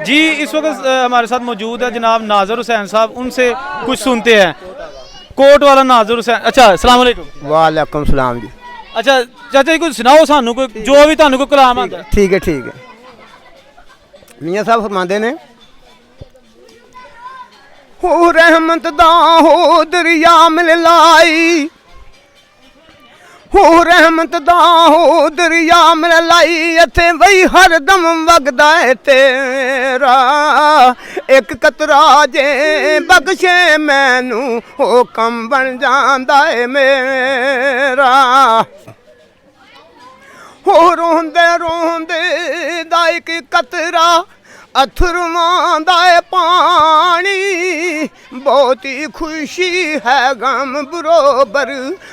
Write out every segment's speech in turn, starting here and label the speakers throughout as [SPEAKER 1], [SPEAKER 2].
[SPEAKER 1] जी इस वक्त हमारे साथ मौजूद है जनाब नाज़र हुसैन साहब, उनसे कुछ सुनते हैं। कोट वाला नाज़र हुसैन, अच्छा अस्सलाम वालेकुम।
[SPEAKER 2] वालेकुम सलाम जी।
[SPEAKER 1] अच्छा चाचा जी कुछ सुनाओ सानू कोई जो भी तुहानू कोई कलाम आंदा।
[SPEAKER 2] ठीक है मियाँ साहब फरमाते ने हो रहमत दा हो दरिया मिल लाई, हो रहमत दा हो दरिया मिल लाई, इत्थे वही हर दम वगदा है तेरा, एक कतरा जे बख्शे मैनू हो कम बन जांदा है मेरा, हो रोंदे रोंदे दा एक कतरा अथरुआं दा पानी, बहुत ही खुशी है गम बरोबर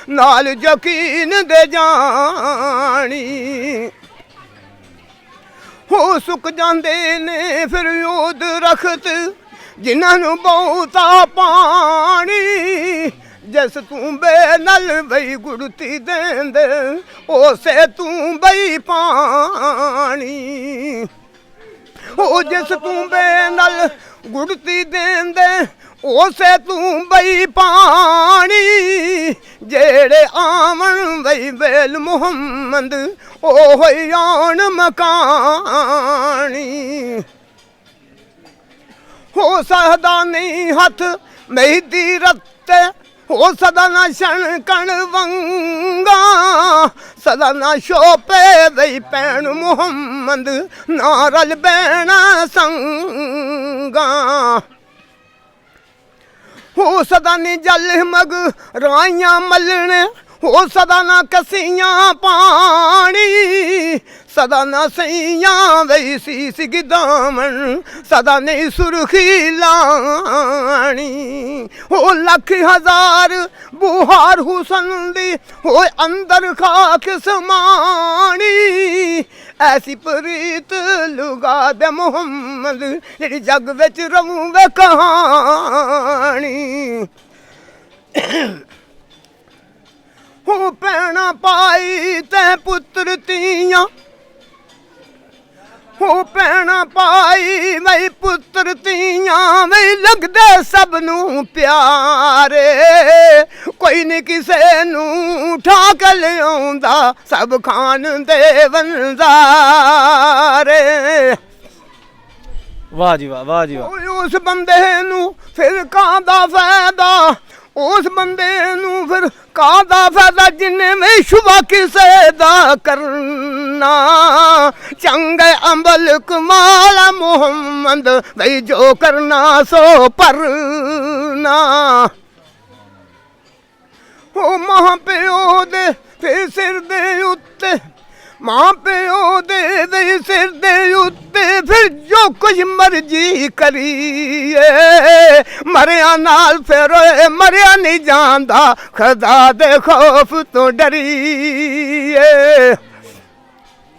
[SPEAKER 2] नाल यकीन दे जानी, हो सुक जांदे ने फिर ओद रखत जिन्हां नूं बहुता पानी, जिस तू बेनल बई गुड़ती देंदे उसे तू बई पानी, ओ जिस तू बेनल गुड़ती देंदे उसे तू बई पानी, जेड़े आवन बई बेल मुहम्मद ओ होई आन मकानी, हो सकदा नहीं हथ मेहदी रत्ते, हो सदा ना क्षण कण वंगा, सदा ना शोपे बई पैण मुहम्मद नारल बैना संगा, हो सदा नी जल मग राइयां मलने, हो सदा ना कसियां पानी, सदा ना सैयां वही सीस गिदामन, सदा नहीं सुर्खी लानी, हो लख हजार बुहार हुसन दी हो अंदर खाक समानी, ऐसी प्रीत लुगा दे मुहम्मद जेड़ी जग विच रवूवे कहानी, हो भैणा पाई ते पुत्र तियां, हो भैणा पाई मई पुत्र तियां मई लगदे सब नू प्यारे, कोई नहीं किसे नू ठाक लियाउंदा सब खान दे वंजारे,
[SPEAKER 1] वाह जी वाह, वाह जी वाह।
[SPEAKER 2] उस बंदे नू फिर कादा फायदा, उस बंदे नू फिर कादा फायदा जिन्ने में शुबा किसे दा करना, चंगे अमल कमाल मुहम्मद भाई जो करना सो परना, ओ मां प्यो दे फिर सिर दे उत्ते, मां प्यो दे सिर दे उत्ते फिर जो कुछ मर्जी करिए, मरिया नाल फिर मरिया नहीं जांदा खुदा दे खौफ तो डरिए।